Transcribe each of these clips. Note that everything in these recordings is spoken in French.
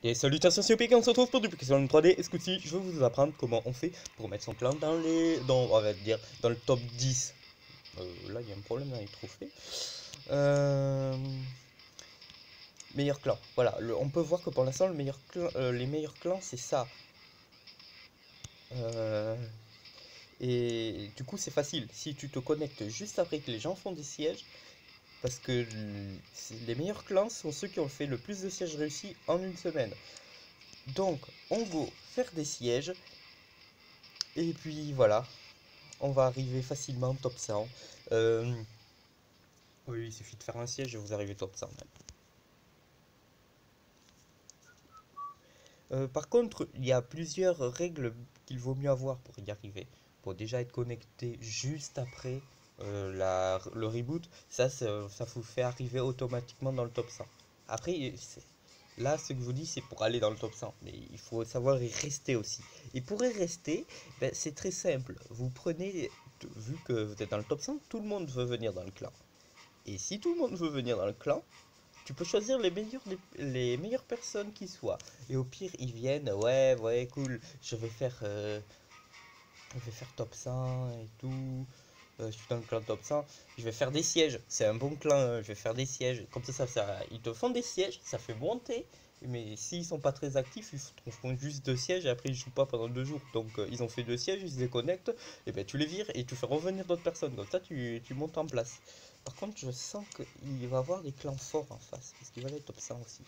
Et salutations c'est OPK, on se retrouve pour du Pixel 3D et ce coup-ci je vais vous apprendre comment on fait pour mettre son clan dans on va dire, dans le top 10. Là il y a un problème dans les trophées. Euh, Meilleur clan, voilà, on peut voir que pour l'instant les meilleurs clans c'est ça. Euh, et du coup c'est facile, si tu te connectes juste après que les gens font des sièges, parce que les meilleurs clans sont ceux qui ont fait le plus de sièges réussis en une semaine. Donc on va faire des sièges. Et puis voilà, on va arriver facilement top 100. Euh, oui, il suffit de faire un siège et vous arrivez top 100 même. Par contre, il y a plusieurs règles qu'il vaut mieux avoir pour y arriver. Pour déjà être connecté juste après le reboot, ça vous fait arriver automatiquement dans le top 100. Après, là, ce que je vous dis, c'est pour aller dans le top 100. Mais il faut savoir y rester aussi. Et pour y rester, ben, c'est très simple. Vous prenez, vu que vous êtes dans le top 100, tout le monde veut venir dans le clan. Et si tout le monde veut venir dans le clan, tu peux choisir les meilleures personnes qui soient. Et au pire, ils viennent, ouais, ouais, cool, je vais faire top 100 et tout. Je suis dans le clan top 100. Je vais faire des sièges. C'est un bon clan, je vais faire des sièges. Comme ils te font des sièges, ça fait monter. Mais s'ils sont pas très actifs, ils font juste deux sièges et après ils jouent pas pendant 2 jours. Donc ils ont fait deux sièges, ils se déconnectent. Et ben tu les vires et tu fais revenir d'autres personnes. Comme ça tu montes en place. Par contre, je sens qu'il va y avoir des clans forts en face. Parce qu'il va aller top 100 aussi.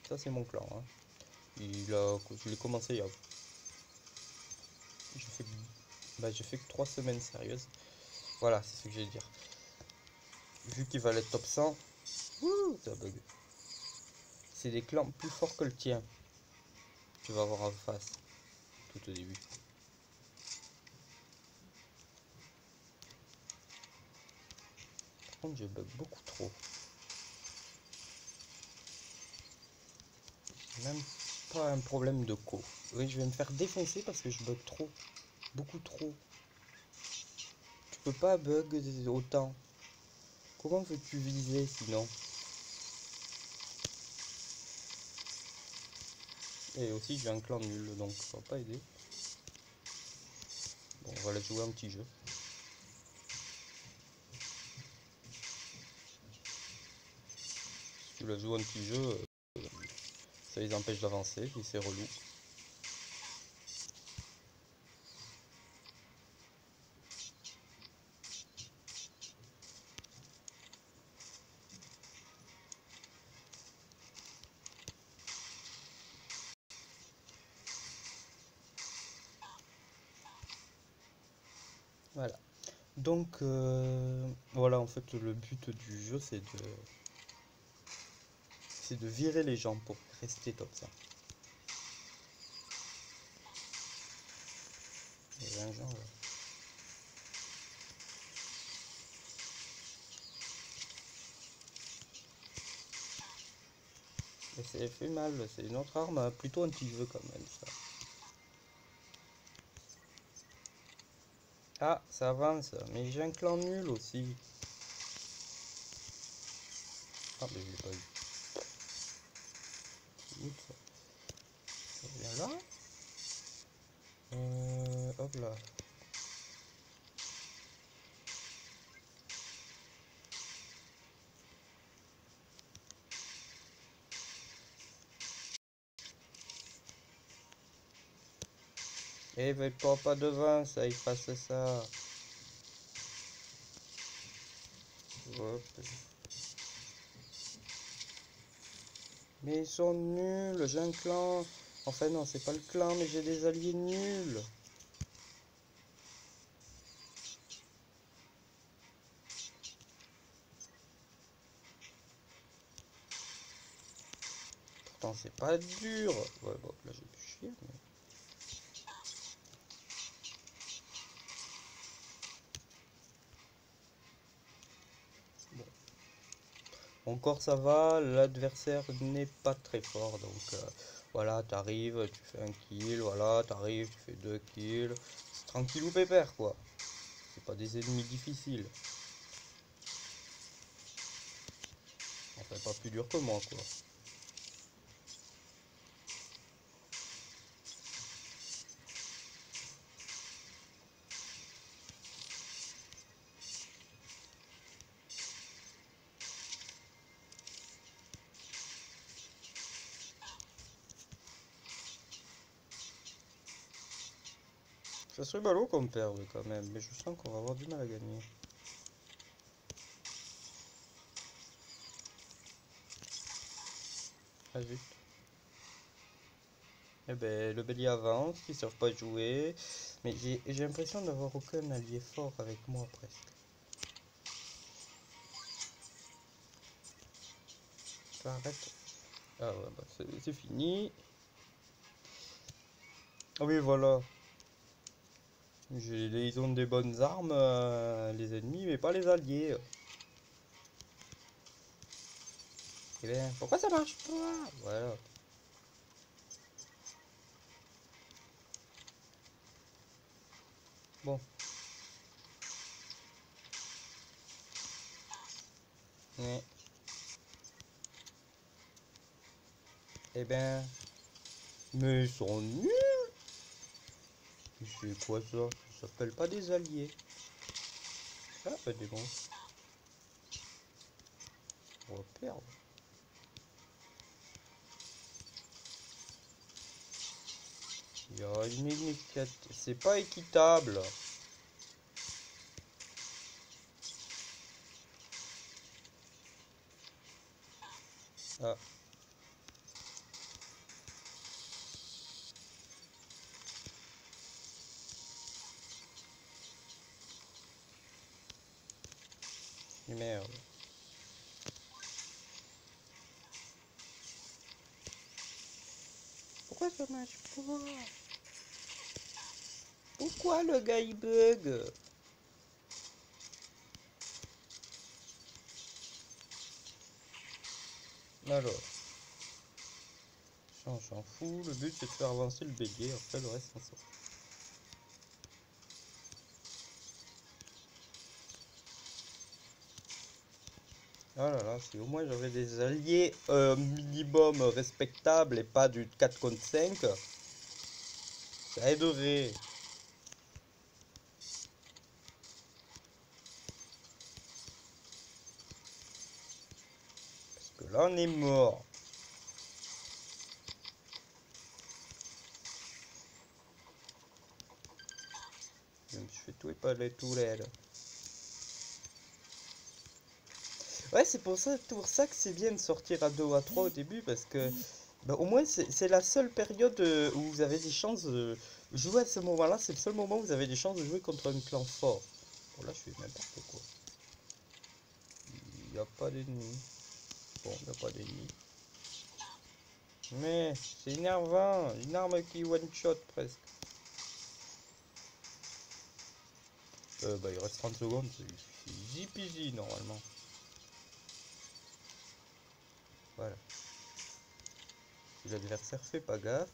Ça c'est mon clan. Hein. Je l'ai commencé il y a. Je fais, j'ai fait que 3 semaines sérieuses. Voilà, c'est ce que j'ai à dire. Vu qu'il va être top 100, wouh, ça bug. C'est des clans plus forts que le tien. Tu vas avoir en face, tout au début. Par contre, je bug beaucoup trop. Même pas un problème de co. Oui, je vais me faire défoncer parce que je bug trop. Beaucoup trop. Tu peux pas bug autant. Comment veux-tu viser sinon? Et aussi, j'ai un clan nul, donc ça va pas aider. Bon, on va la jouer un petit jeu. Si tu la joues un petit jeu, ça les empêche d'avancer, et c'est relou. Voilà. Donc, voilà, en fait, le but du jeu, c'est de virer les gens pour rester top ça. Il y avait un genre là. Et c'est fait mal, c'est une autre arme plutôt anti-jeu quand même ça. Ah, ça avance, mais j'ai un clan nul aussi. Ah, mais je l'ai pas eu. Où ça? Ça vient là? Hop là. Eh, mais pas devant, ça efface ça. Hop. Mais ils sont nuls, j'ai un clan. Enfin non, c'est pas le clan, mais j'ai des alliés nuls. Pourtant c'est pas dur. Ouais, bon, là j'ai pu chier. Mais... Bon. Encore ça va, l'adversaire n'est pas très fort. Donc voilà, t'arrives, tu fais un kill. Voilà, t'arrives, tu fais 2 kills. C'est tranquille ou pépère quoi. C'est pas des ennemis difficiles. Enfin, pas plus dur que moi quoi. Ça serait ballot qu'on perde quand même, mais je sens qu'on va avoir du mal à gagner. Ah zut. Eh ben, le bélier avance, ils savent pas jouer. Mais j'ai l'impression d'avoir aucun allié fort avec moi presque. Arrête. Ah ouais, bah c'est fini. Ah oui, voilà. Ils ont des bonnes armes, les ennemis, mais pas les alliés. Eh ben, pourquoi ça marche pas? Voilà. Bon. Ouais. Eh ben, mais ils sont nuls. C'est quoi ça? Ça s'appelle pas des alliés. Ah, bah des bons. On va perdre. Il y a une initiative. C'est pas équitable. Ah, merde. Pourquoi ça marche pas? Pourquoi le gars il bug? Alors, ça on s'en fout. Le but c'est de faire avancer le bélier. Après le reste on s'en fout. Ah là là, si au moins j'avais des alliés minimum respectables et pas du 4 contre 5, ça aiderait. Parce que là on est mort. Je me suis fait tout épaler tout l'aile. Ouais, c'est pour ça que c'est bien de sortir à 2 ou à 3 au début, parce que bah, au moins c'est la seule période où vous avez des chances de jouer à ce moment-là, c'est le seul moment où vous avez des chances de jouer contre un clan fort. Bon là je fais n'importe quoi. Il n'y a pas d'ennemis. Bon, il n'y a pas d'ennemis. Mais c'est énervant, une arme qui one-shot presque. Bah il reste 30 secondes, c'est easy peasy normalement. Voilà. Si l'adversaire fait pas gaffe.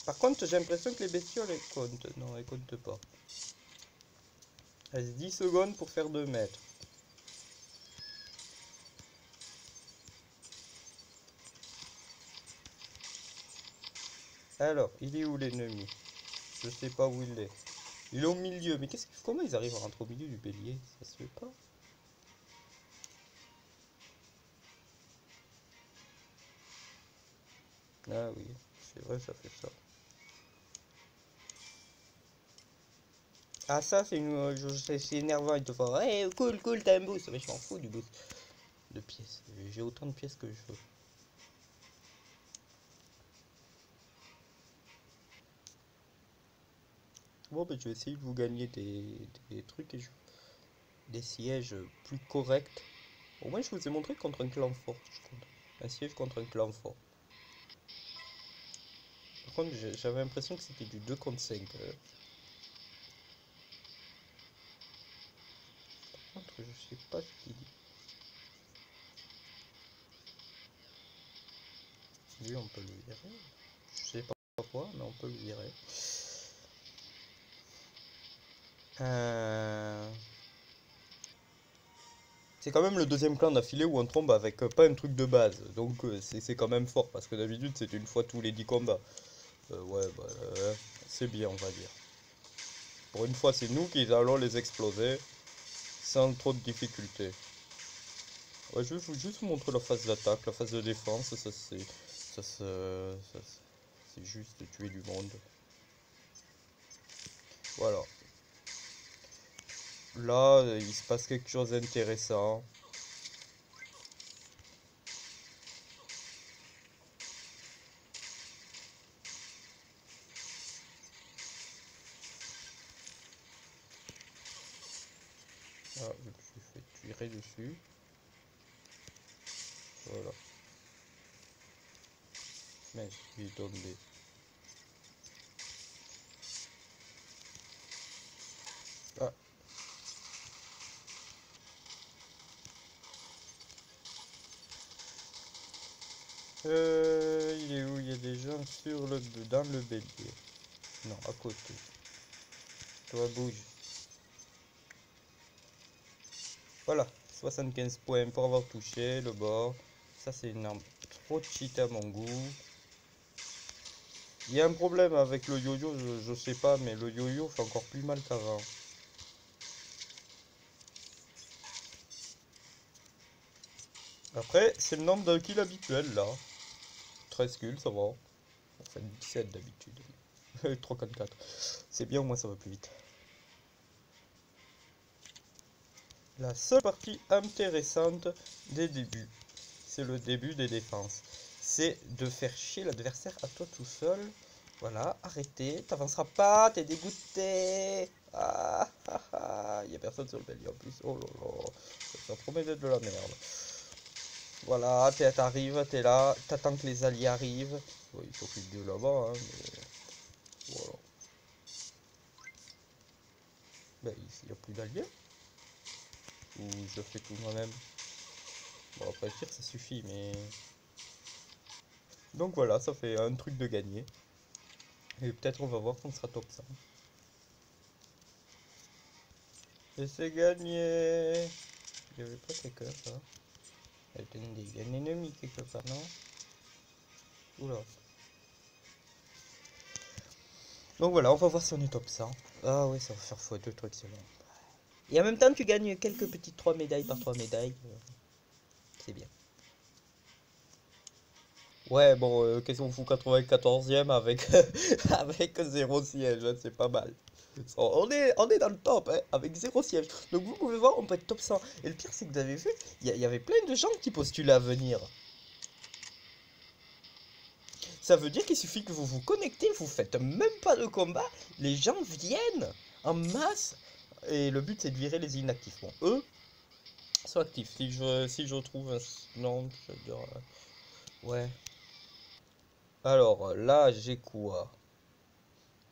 Par contre, j'ai l'impression que les bestioles elles comptent. Non, elles comptent pas. Il reste 10 secondes pour faire 2 mètres. Alors, il est où l'ennemi? Je sais pas où il est. Il est au milieu, mais comment ils arrivent à rentrer au milieu du bélier? Ça se fait pas. Ah oui, c'est vrai, ça fait ça. Ah ça, c'est énervant, il te fait hey, cool, cool, t'as un boost. Mais je m'en fous du boost de pièces. J'ai autant de pièces que je veux. Bon, ben, je vais essayer de vous gagner des trucs et des sièges plus corrects. Au moins, je vous ai montré contre un clan fort. Un siège contre un clan fort. Par contre, j'avais l'impression que c'était du 2 contre 5. Par contre, je sais pas ce qu'il dit. Lui, on peut le virer. Je sais pas pourquoi, mais on peut le virer. Euh... C'est quand même le deuxième clan d'affilée où on tombe avec pas un truc de base. Donc c'est quand même fort, parce que d'habitude c'est une fois tous les 10 combats. Ouais, bah c'est bien, on va dire. Pour une fois, c'est nous qui allons les exploser sans trop de difficultés. Ouais, je vais juste vous montrer la phase d'attaque, la phase de défense, ça c'est... Ça, c'est juste tuer du monde. Voilà. Là, il se passe quelque chose d'intéressant. Ah, je me suis fait tirer dessus. Voilà. Mais il est tombé. Ah. Il est où? Il y a des gens sur dans le bélier. Non, à côté. Toi, bouge. Voilà. 75 points pour avoir touché le bord. Ça, c'est une arme trop cheat à mon goût. Il y a un problème avec le yo-yo, je sais pas, mais le yo-yo fait encore plus mal qu'avant. Après, c'est le nombre de kills habituel là. 13 kills, ça va. Enfin, 17 d'habitude. 3, 4, 4. C'est bien, au moins ça va plus vite. La seule partie intéressante des débuts, c'est le début des défenses. C'est de faire chier l'adversaire à toi tout seul. Voilà, arrêtez, t'avanceras pas, t'es dégoûté. Ah, ah, ah, y a personne sur le bélier en plus. Oh là là, ça promet d'être de la merde. Voilà, t'arrives, t'es là, t'attends que les alliés arrivent. Bon, ils s'occupent de là-bas, hein, mais voilà. Ben, il n'y a plus d'alliés. Ou je fais tout moi-même. Bon, après le tir, ça suffit, mais... Donc voilà, ça fait un truc de gagner. Et peut-être on va voir qu'on sera top 100. Et c'est gagné. Il n'y avait pas quelqu'un, ça. Attendez, il y a un ennemi quelque part, non? Oula. Donc voilà, on va voir si on est top 100. Ah ouais, ça va faire x2 trucs, c'est bon. Et en même temps, tu gagnes quelques petites 3 médailles par 3 médailles. C'est bien. Ouais, bon, qu'est-ce qu'on fout 94e avec, avec 0 siège, hein, c'est pas mal. On est dans le top, hein, avec 0 siège. Donc vous pouvez voir, on peut être top 100. Et le pire, c'est que vous avez vu, il y avait plein de gens qui postulaient à venir. Ça veut dire qu'il suffit que vous vous connectez, vous faites même pas de combat, les gens viennent en masse. Et le but, c'est de virer les inactifs. Bon, eux sont actifs. Si je trouve un... Non, je veux dire... ouais. Alors, là, j'ai quoi?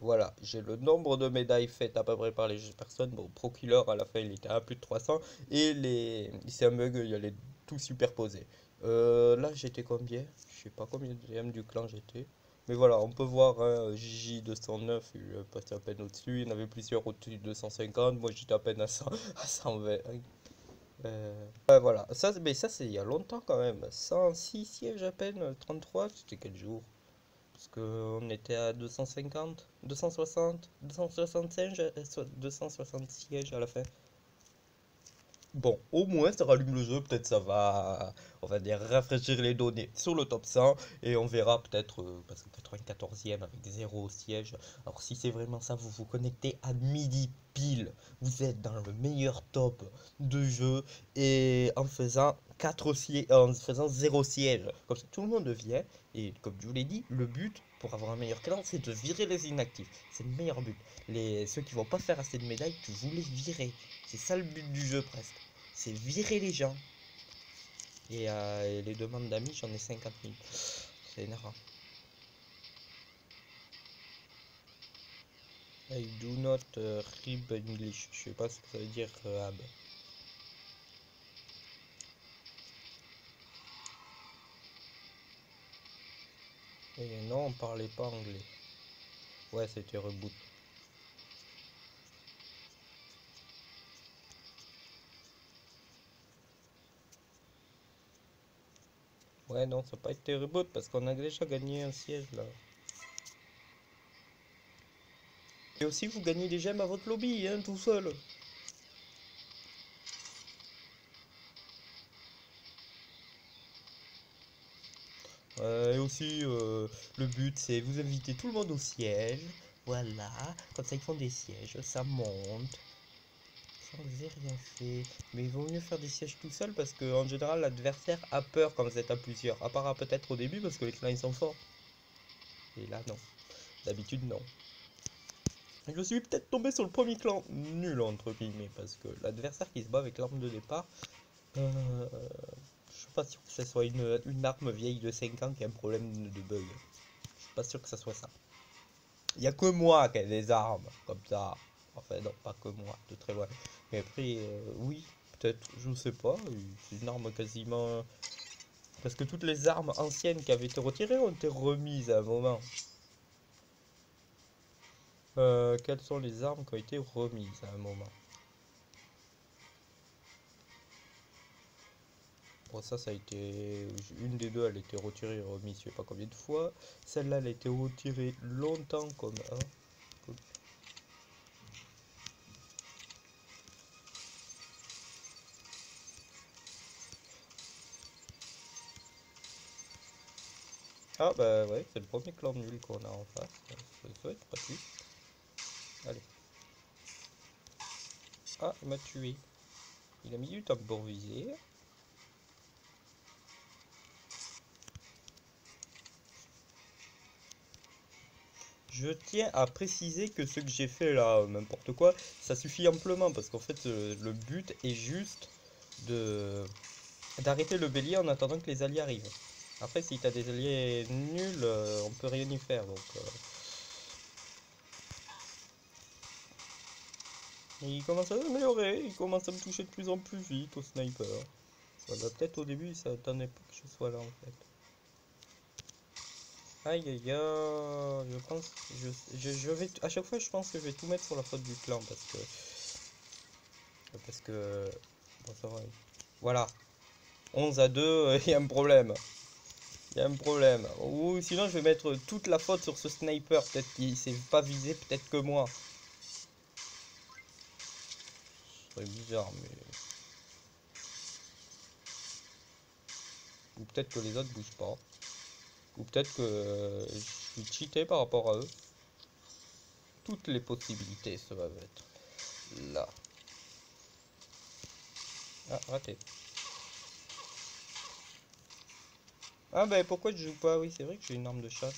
Voilà, j'ai le nombre de médailles faites à peu près par les personnes. Bon, Pro-Killer à la fin il était à plus de 300. Et c'est un bug, il y a les tout superposés. Là j'étais combien? Je sais pas combien de du clan j'étais. Mais voilà, on peut voir hein, J209, il est passé à peine au-dessus. Il y en avait plusieurs au-dessus de 250. Moi j'étais à peine à 100, à 120. Voilà, mais ça c'est il y a longtemps quand même. 106 sièges à peine, 33, c'était quel jour? Parce qu'on était à 250, 260, 265, 260 sièges à la fin. Bon, au moins ça rallume le jeu, peut-être ça va, on va dire, rafraîchir les données sur le top 100 et on verra peut-être, parce que 94e avec 0 siège. Alors si c'est vraiment ça, vous vous connectez à midi pile, vous êtes dans le meilleur top de jeu et en faisant 4 sièges, en faisant 0 siège. Comme ça tout le monde vient et comme je vous l'ai dit, le but pour avoir un meilleur clan c'est de virer les inactifs. C'est le meilleur but. Ceux qui vont pas faire assez de médailles, tu vous les virer. C'est ça le but du jeu presque. C'est virer les gens. Et les demandes d'amis, j'en ai 50 000. C'est énervant. I do not read English. Je sais pas ce que ça veut dire ab. Et non, on parlait pas anglais. Ouais, c'était reboot. Ouais, non, ça n'a pas été reboot parce qu'on a déjà gagné un siège là. Et aussi, vous gagnez des gemmes à votre lobby, hein, tout seul. Et aussi, le but c'est vous inviter tout le monde au siège. Voilà, comme ça ils font des sièges, ça monte. Ça, vous avez rien fait. Mais il vaut mieux faire des sièges tout seul parce que en général l'adversaire a peur quand vous êtes à plusieurs. À part peut-être au début parce que les clans ils sont forts. Et là non. D'habitude non. Je suis peut-être tombé sur le premier clan nul entre guillemets parce que l'adversaire qui se bat avec l'arme de départ, je suis pas sûr que ce soit une arme vieille de 5 ans qui a un problème de bug. Je suis pas sûr que ça soit ça. Il y a que moi qui ai des armes comme ça. Enfin non, pas que moi, de très loin. Mais après, oui, peut-être, je sais pas. C'est une arme quasiment. Parce que toutes les armes anciennes qui avaient été retirées ont été remises à un moment. Quelles sont les armes qui ont été remises à un moment? Bon, ça a été. Une des deux, elle a été retirée et remise, je sais pas combien de fois. Celle-là, elle a été retirée longtemps comme un. Ah, bah ouais, c'est le premier clan nul qu'on a en face. Ça doit être pratique. Allez. Ah, il m'a tué. Il a mis du temps pour viser. Je tiens à préciser que ce que j'ai fait là, n'importe quoi, ça suffit amplement parce qu'en fait le but est juste de d'arrêter le bélier en attendant que les alliés arrivent. Après si t'as des alliés nuls, on peut rien y faire donc. Il commence à s'améliorer, il commence à me toucher de plus en plus vite au sniper. Voilà, peut-être au début ça attendait pas que je sois là en fait. Aïe aïe aïe, je pense, je vais, à chaque fois je pense que je vais tout mettre sur la faute du clan parce que, bon ça va, voilà, 11 à 2, il y a un problème, il y a un problème, ou sinon je vais mettre toute la faute sur ce sniper, peut-être qu'il s'est pas visé, peut-être que moi, ce serait bizarre, mais, ou peut-être que les autres bougent pas, ou peut-être que je suis cheaté par rapport à eux, toutes les possibilités ça va être là, ah raté. Ah bah pourquoi je joue pas? Oui c'est vrai que j'ai une arme de chasse.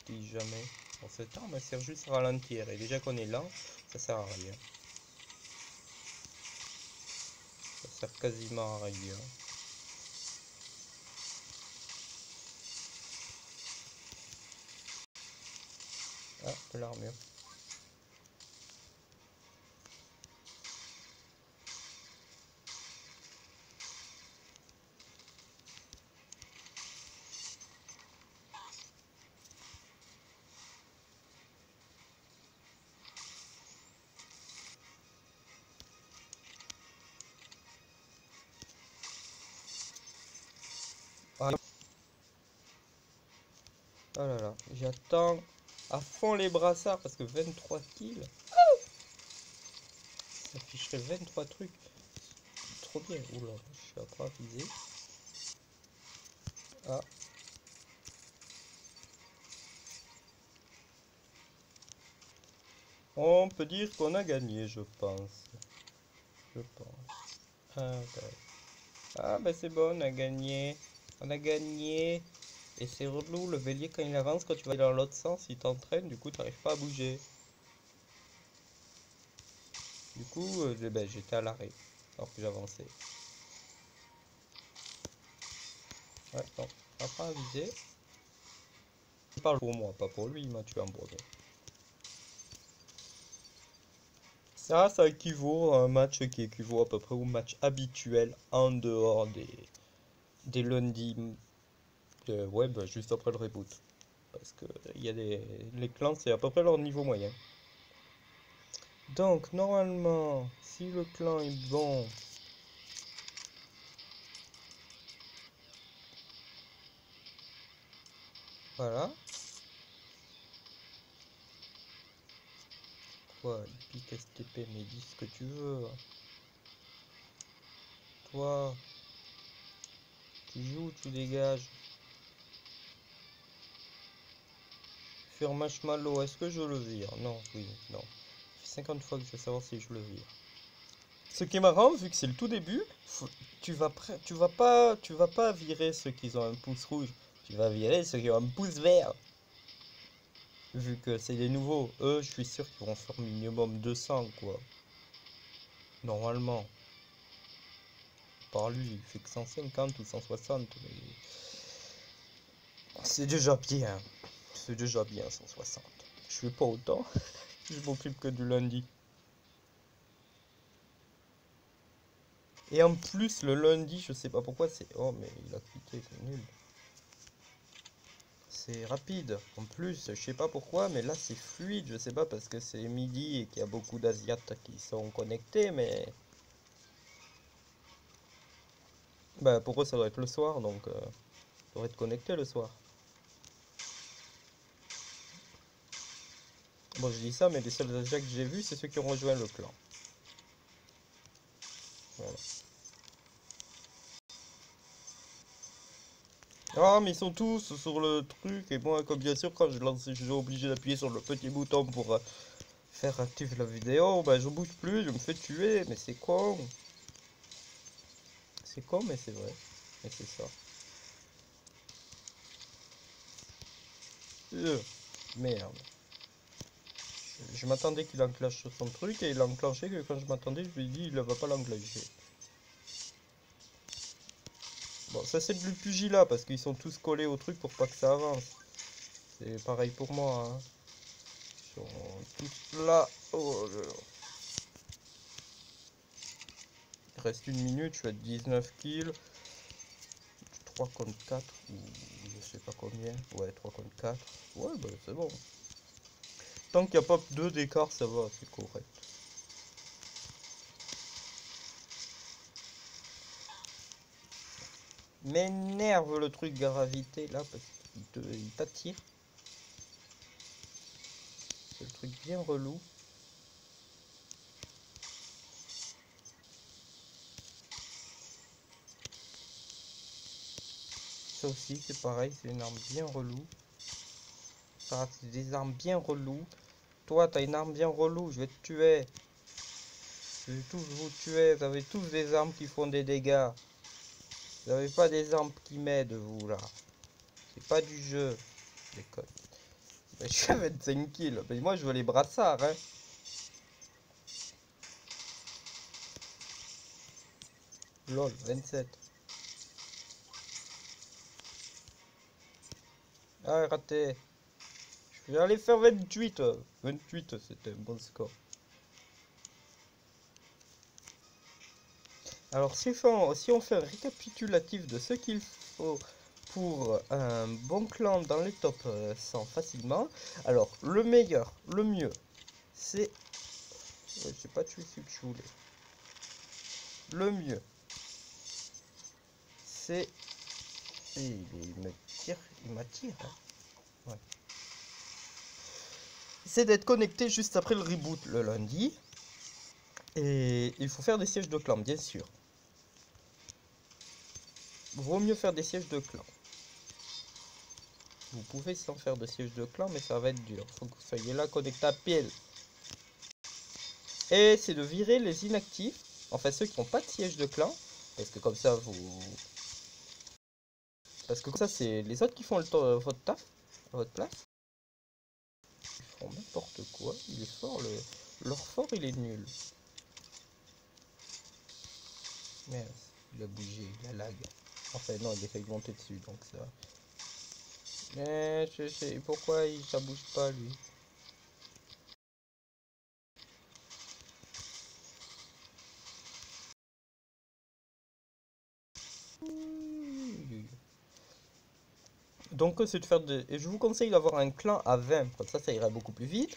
Je dis jamais. Bon, cette arme elle sert juste à ralentir. Et déjà qu'on est là, ça sert à rien. Ça sert quasiment à rien. Ah, de l'armure. Ah, oh là là, j'attends à fond les brassards parce que 23 kills, ça afficherait 23 trucs. Trop bien. Oula, je suis à pas viser. Ah, on peut dire qu'on a gagné, je pense. Je pense. Ah bah c'est bon, on a gagné. On a gagné. Et c'est relou, le bélier quand il avance, quand tu vas aller dans l'autre sens, il t'entraîne, du coup t'arrives pas à bouger. Du coup, ben, j'étais à l'arrêt, alors que j'avançais. Ouais, non, apprends à viser. Je parle pour moi, pas pour lui, il m'a tué en brevet. Ça équivaut à un match qui équivaut à peu près au match habituel en dehors des lundis. Ouais, bah, juste après le reboot. Parce que il y a les clans, c'est à peu près leur niveau moyen. Donc, normalement, si le clan est bon, voilà. Quoi, il pique STP, mais dis ce que tu veux. toi. Tu joues ou tu dégages? Faire marshmallow, est-ce que je le vire? Non, oui, non. Ça fait 50 fois que je veux savoir si je le vire. Ce qui est marrant, vu que c'est le tout début, tu vas pas virer ceux qui ont un pouce rouge. Tu vas virer ceux qui ont un pouce vert. Vu que c'est les nouveaux, eux, je suis sûr qu'ils vont faire minimum 200, quoi. Normalement. Par lui, il fait que 150 ou 160, mais c'est déjà bien. C'est déjà bien 160. Je fais pas autant. Je m'occupe que du lundi. Et en plus, le lundi, je sais pas pourquoi, c'est... Oh, mais il a quitté, c'est nul. C'est rapide. En plus, je sais pas pourquoi, mais là, c'est fluide. Je sais pas, parce que c'est midi et qu'il y a beaucoup d'Asiates qui sont connectés, mais... Bah, pour eux, ça doit être le soir, donc... ça doit être connecté le soir. Bon, je dis ça, mais les seuls Asiates que j'ai vus, c'est ceux qui ont rejoint le clan. Voilà. Ah, mais ils sont tous sur le truc, et moi, comme bien sûr, quand je lance, je suis obligé d'appuyer sur le petit bouton pour faire activer la vidéo, bah je bouge plus, je me fais tuer, mais c'est con. C'est con, mais c'est vrai. Et c'est ça. Merde. Je m'attendais qu'il enclenche son truc, et il a enclenché que quand je m'attendais, je lui ai dit, il ne va pas l'enclencher. Bon, ça c'est du pugilat, parce qu'ils sont tous collés au truc pour pas que ça avance. C'est pareil pour moi, hein. Ils sont tous là. Oh, il reste une minute, je suis à 19 kills. 3 contre 4, ou je sais pas combien. Ouais, 3 contre 4. Ouais, bah c'est bon. Tant qu'il n'y a pas 2 d'écart, ça va, c'est correct. M'énerve le truc gravité là, parce qu'il t'attire. C'est le truc bien relou. Ça aussi, c'est pareil, c'est une arme bien relou. Ça, c'est des armes bien relou. Toi, t'as une arme bien relou, je vais te tuer. Je vais tous vous tuer. Vous avez tous des armes qui font des dégâts. Vous n'avez pas des armes qui m'aident, vous, là. C'est pas du jeu. Déconne. Je suis à 25 kills. Mais moi, je veux les brassards, hein. Lol, 27. Ah, raté. Je vais aller faire 28. 28, c'était un bon score. Alors, si on fait un récapitulatif de ce qu'il faut pour un bon clan dans les top 100 facilement, alors, le meilleur, le mieux, c'est... Ouais, j'ai pas tué celui que je voulais. Le mieux, c'est... Il me tire, il m'attire. Hein. Ouais. C'est d'être connecté juste après le reboot le lundi. Et il faut faire des sièges de clan, bien sûr. Vaut mieux faire des sièges de clan. Vous pouvez sans faire de siège de clan, mais ça va être dur. Faut que vous soyez là connecté à pile. Et c'est de virer les inactifs. Enfin, ceux qui n'ont pas de siège de clan. Parce que comme ça, vous... Parce que comme ça, c'est les autres qui font votre taf. À votre place. Ils font n'importe quoi. Il est fort, leur fort, il est nul. Merde, il a bougé, il a lag. Enfin, non, il essaie de monter dessus, donc ça... Mais je sais pourquoi ça bouge pas, lui. Donc c'est de faire des... Et je vous conseille d'avoir un clan à 20, comme ça ira beaucoup plus vite.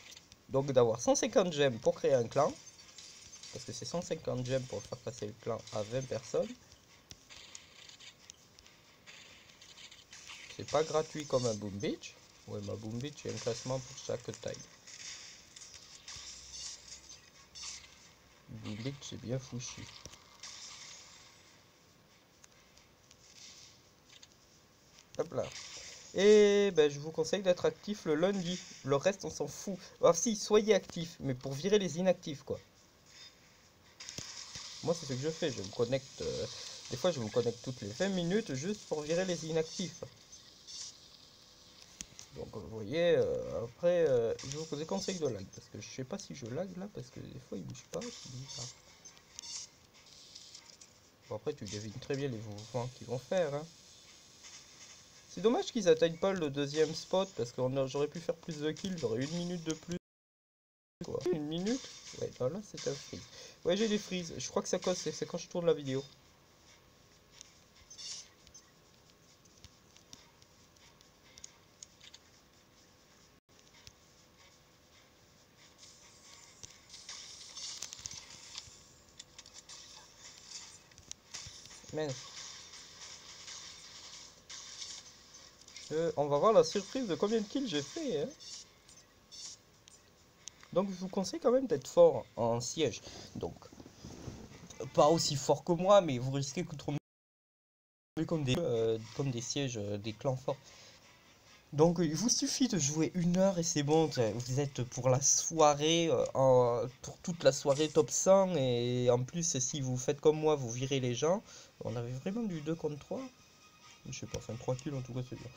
Donc d'avoir 150 gemmes pour créer un clan. Parce que c'est 150 gemmes pour faire passer le clan à 20 personnes. C'est pas gratuit comme un Boom Beach. Ouais, ma Boom Beach, il y a un classement pour chaque taille. Boom Beach, c'est bien fouchu. Hop là. Et ben, je vous conseille d'être actif le lundi. Le reste, on s'en fout. Alors si, soyez actifs, mais pour virer les inactifs, quoi. Moi, c'est ce que je fais. Je me connecte... des fois, je me connecte toutes les 20 minutes juste pour virer les inactifs. Donc, vous voyez, après, je vous conseille de lag. Parce que je sais pas si je lag, là, parce que des fois, il bouge pas. Bon, après, tu devines très bien les mouvements qu'ils vont faire, hein. C'est dommage qu'ils atteignent pas le deuxième spot, parce que j'aurais pu faire plus de kills, j'aurais 1 minute de plus, quoi. 1 minute? Ouais, non, là c'est un freeze. Ouais, j'ai des freezes, je crois que ça cause, c'est quand je tourne la vidéo. Mais on va voir la surprise de combien de kills j'ai fait, hein. Donc je vous conseille quand même d'être fort en siège. Donc, pas aussi fort que moi, mais vous risquez de tomber comme des sièges, des clans forts. Donc il vous suffit de jouer 1 heure et c'est bon, vous êtes pour la soirée, pour toute la soirée top 100 et en plus si vous faites comme moi, vous virez les gens. On avait vraiment du 2 contre 3. Je sais pas, enfin 3 kills en tout cas c'est bien.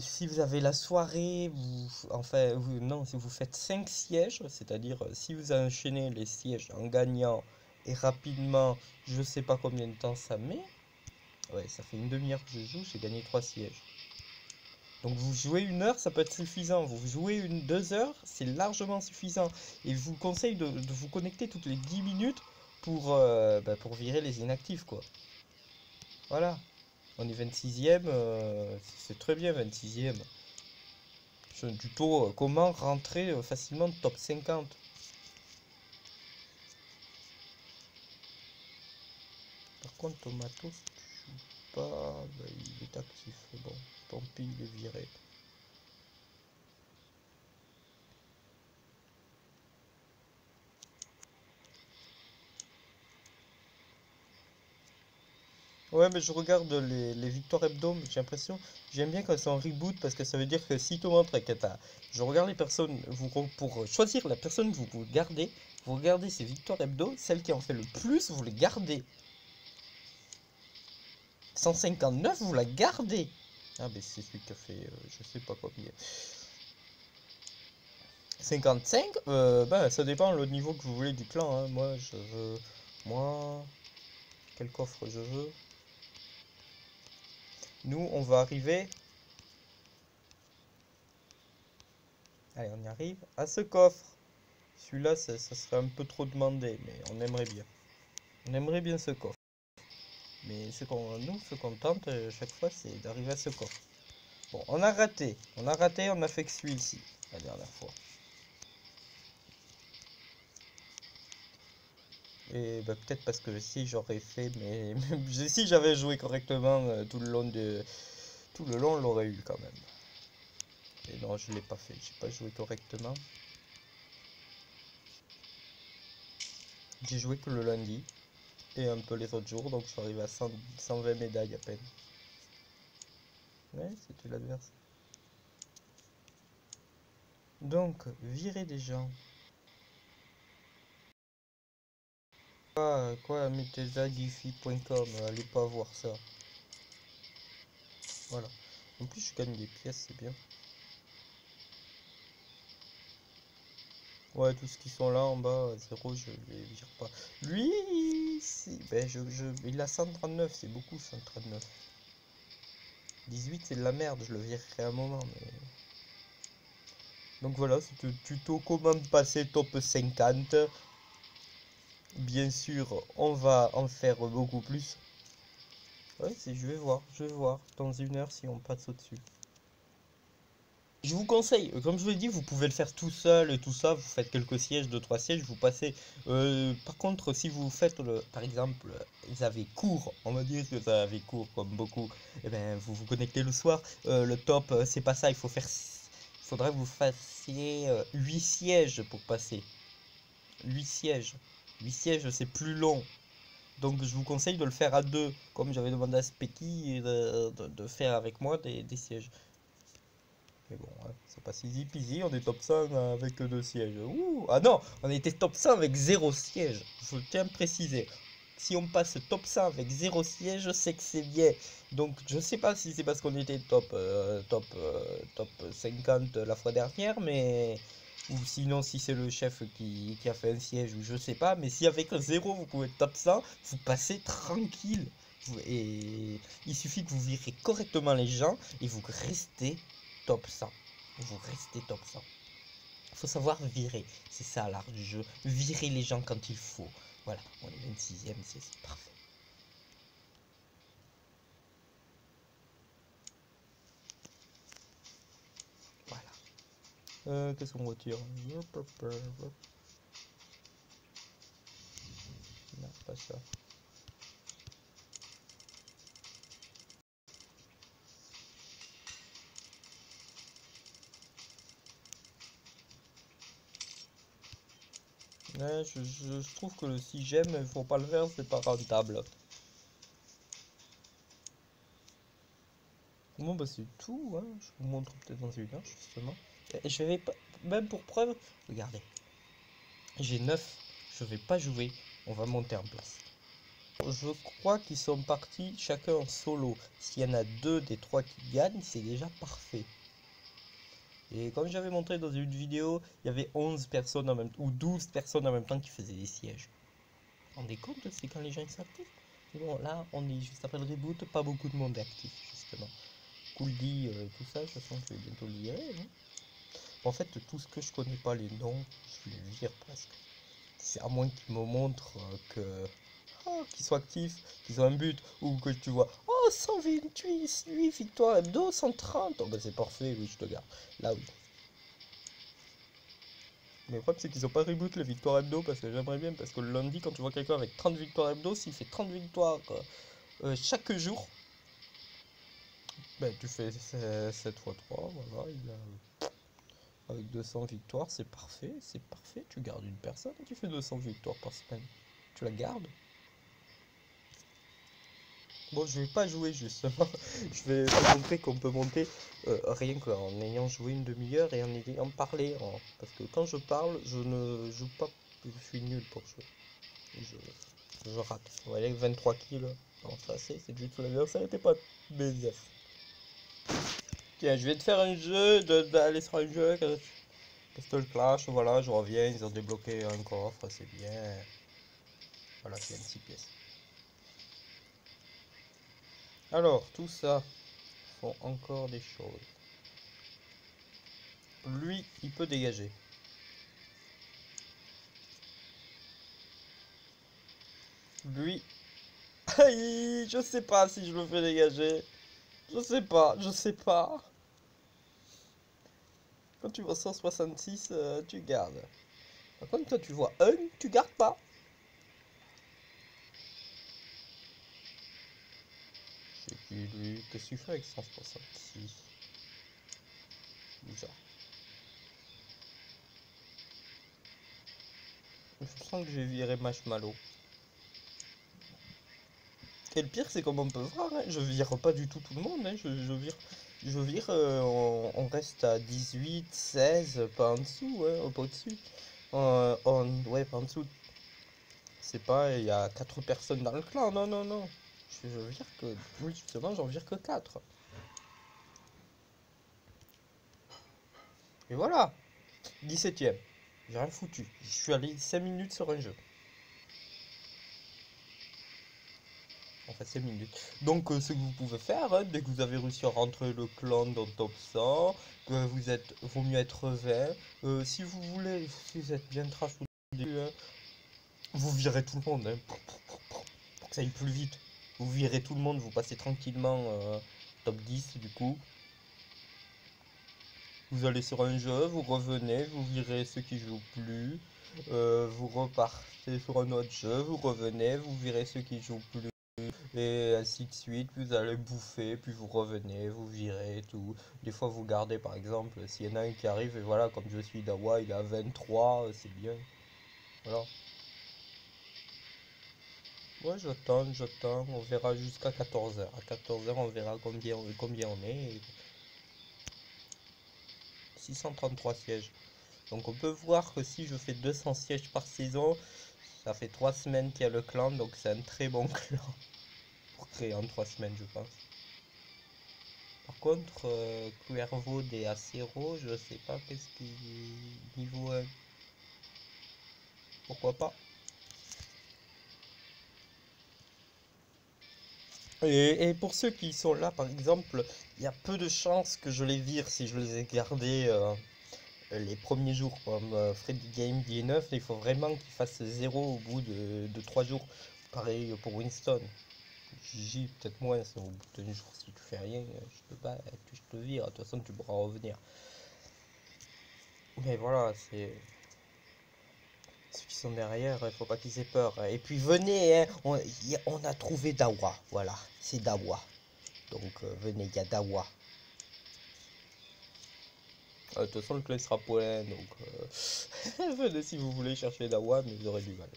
Si vous avez la soirée, non, si vous faites 5 sièges, c'est-à-dire si vous enchaînez les sièges en gagnant et rapidement, je sais pas combien de temps ça met. Ouais, ça fait une demi-heure que je joue, j'ai gagné 3 sièges. Donc vous jouez 1 heure, ça peut être suffisant. Vous jouez 2 heures, c'est largement suffisant. Et je vous conseille de vous connecter toutes les 10 minutes pour virer les inactifs, quoi. Voilà. On est 26e, c'est très bien 26e. C'est un tuto comment rentrer facilement top 50. Par contre, Tomato, si tu joues pas, il est actif. Bon, tant pis, il est viré. Ouais, mais je regarde les victoires hebdo, j'ai l'impression, j'aime bien quand c'est en reboot parce que ça veut dire que si tu montres que je regarde les personnes, pour choisir la personne que vous gardez, vous regardez ces victoires hebdo, celle qui en fait le plus, vous les gardez. 159, vous la gardez. Ah, mais c'est celui qui a fait, je sais pas combien. 55, ben ça dépend le niveau que vous voulez du clan, hein. Moi, je veux, moi, quel coffre je veux. Nous, on va arriver. Allez, on y arrive à ce coffre. Celui-là, ça serait un peu trop demandé, mais on aimerait bien. On aimerait bien ce coffre. Mais ce qu'on tente chaque fois, c'est d'arriver à ce coffre. Bon, on a raté. On a raté, on a fait que celui-ci, la dernière fois. Et bah, peut-être parce que si j'aurais fait, mais si j'avais joué correctement tout le long, on l'aurait eu quand même. Et non, je l'ai pas fait. J'ai pas joué correctement. J'ai joué que le lundi et un peu les autres jours, donc je suis arrivé à 120 médailles à peine. Ouais, c'était l'adversaire. Donc, virer des gens. Quoi, metezagifi.com, allez pas voir ça. Voilà. En plus, je gagne des pièces, c'est bien. Ouais, tous ceux qui sont là en bas, 0, je les vire pas. Lui, ben, il a 139, c'est beaucoup 139. 18, c'est de la merde, je le virerai à un moment. Mais... Donc voilà, c'est un tuto comment passer top 50. Bien sûr, on va en faire beaucoup plus. Ouais, je vais voir dans 1 heure si on passe au-dessus. Je vous conseille, comme je vous l'ai dit, vous pouvez le faire tout seul et tout ça, vous faites quelques sièges, 2-3 sièges, vous passez. Par contre, si vous faites, par exemple, vous avez cours, on va dire que vous avez cours comme beaucoup, et ben vous vous connectez le soir. Le top, c'est pas ça, il faudrait que vous fassiez 8 sièges pour passer. 8 sièges. 8 sièges, c'est plus long. Donc je vous conseille de le faire à deux, comme j'avais demandé à Specky de faire avec moi des sièges. Mais bon, hein, c'est pas si easy peasy, on est top 100 avec 2 sièges. Ouh, ah non, on était top 100 avec 0 siège. Je tiens à préciser. Si on passe top 100 avec 0 siège, c'est que c'est bien. Donc je sais pas si c'est parce qu'on était top 50 la fois dernière, mais... Ou sinon si c'est le chef qui a fait un siège, ou je sais pas. Mais si avec 0 vous pouvez être top 100, vous passez tranquille. Et il suffit que vous virez correctement les gens et vous restez top 100. Vous restez top 100. Il faut savoir virer. C'est ça l'art du jeu. Virer les gens quand il faut. Voilà, on est 26ème, c'est parfait. Voilà. Qu'est-ce qu'on retire? Non, pas ça. Ouais, je trouve que si j'aime, il faut pas le faire, c'est pas rentable. Bon bah c'est tout, hein. Je vous montre peut-être dans une heure justement. Et je vais pas, même pour preuve, regardez, j'ai 9, je vais pas jouer, on va monter en place. Je crois qu'ils sont partis chacun en solo. S'il y en a 2 des 3 qui gagnent, c'est déjà parfait. Et comme j'avais montré dans une vidéo, il y avait 11 personnes en même temps, ou 12 personnes en même temps qui faisaient des sièges. Vous vous rendez compte, c'est quand les gens s'activent. Bon, là, on est juste après le reboot, pas beaucoup de monde est actif, justement. Gouldy, tout ça, je sens que je vais bientôt le virer. Hein. En fait, tout ce que je connais pas les noms, je les vire presque. C'est à moins qu'ils me montrent que qu'ils soient actifs, qu'ils ont un but, ou que tu vois, oh 128 victoires hebdo, 130, oh bah c'est parfait, oui je te garde, là oui. Mais le problème c'est qu'ils ont pas reboot les victoires hebdo, parce que j'aimerais bien, parce que le lundi quand tu vois quelqu'un avec 30 victoires hebdo, s'il fait 30 victoires chaque jour, ben tu fais 7 x 3, voilà, avec 200 victoires, c'est parfait, tu gardes une personne qui fait 200 victoires par semaine, tu la gardes. Bon, je vais pas jouer justement. Je vais vous montrer qu'on peut monter rien qu'en ayant joué une demi-heure et en ayant parlé. Parce que quand je parle, je ne joue pas. Je suis nul pour jouer. Je rate. Vous voyez, 23 kills. Non, ça c'est juste l'adversaire n'était pas BZF. Tiens, je vais te faire un jeu, d'aller sur un jeu. Castle Clash, voilà, je reviens. Ils ont débloqué un coffre, c'est bien. Voilà, c'est 26 pièces. Alors, tout ça font encore des choses. Lui, il peut dégager. Lui, aïe, je sais pas si je le fais dégager. Je sais pas, je sais pas. Quand tu vois 166, tu gardes. Par contre, toi, tu vois 1, tu gardes pas. C'est qui lui? Qu'est-ce que tu fais avec 166? Bizarre. Je sens que j'ai viré Marshmallow. Et le pire, c'est comme on peut voir, hein, je vire pas du tout le monde. Hein, je vire on reste à 18, 16, pas en dessous, hein, pas au-dessus. Ouais, pas en dessous. C'est pas, il y a 4 personnes dans le clan, non, non, non. Je vire que, oui, justement, j'en vire que 4. Et voilà, 17ème. J'ai rien foutu. Je suis allé 5 minutes sur un jeu. En fait, 5 minutes. Donc, ce que vous pouvez faire, hein, dès que vous avez réussi à rentrer le clan dans le top 100, que vous êtes, vaut mieux être 20. Si vous voulez, si vous êtes bien trash au début, hein, vous virez tout le monde, hein, pour que ça aille plus vite. Vous virez tout le monde, vous passez tranquillement top 10 du coup. Vous allez sur un jeu, vous revenez, vous virez ceux qui jouent plus, vous repartez sur un autre jeu, vous revenez, vous virez ceux qui jouent plus, et ainsi de suite. Vous allez bouffer, puis vous revenez, vous virez tout. Des fois, vous gardez par exemple, s'il y en a un qui arrive, et voilà, comme je suis Dawa, il a 23, c'est bien. Voilà. Moi j'attends, on verra jusqu'à 14 h. À 14 h on verra combien on est. 633 sièges. Donc on peut voir que si je fais 200 sièges par saison, ça fait 3 semaines qu'il y a le clan, donc c'est un très bon clan pour créer en 3 semaines je pense. Par contre, Cuervo des Acero, je sais pas qu'est-ce qui... Niveau 1, pourquoi pas. Et pour ceux qui sont là, par exemple, il y a peu de chances que je les vire si je les ai gardés les premiers jours. Comme Freddy Game 19, il faut vraiment qu'il fasse 0 au bout de 3 jours. Pareil pour Winston. Gigi, peut-être moins, au bout d'un jour, si tu fais rien, je te vire, de toute façon tu pourras revenir. Mais voilà, c'est... Ceux qui sont derrière, il faut pas qu'ils aient peur. Et puis venez, hein, on a trouvé Dawa, voilà, c'est Dawa. Donc venez, il y a Dawa. De toute façon, le clan sera plein, donc venez si vous voulez chercher Dawa, mais vous aurez du mal.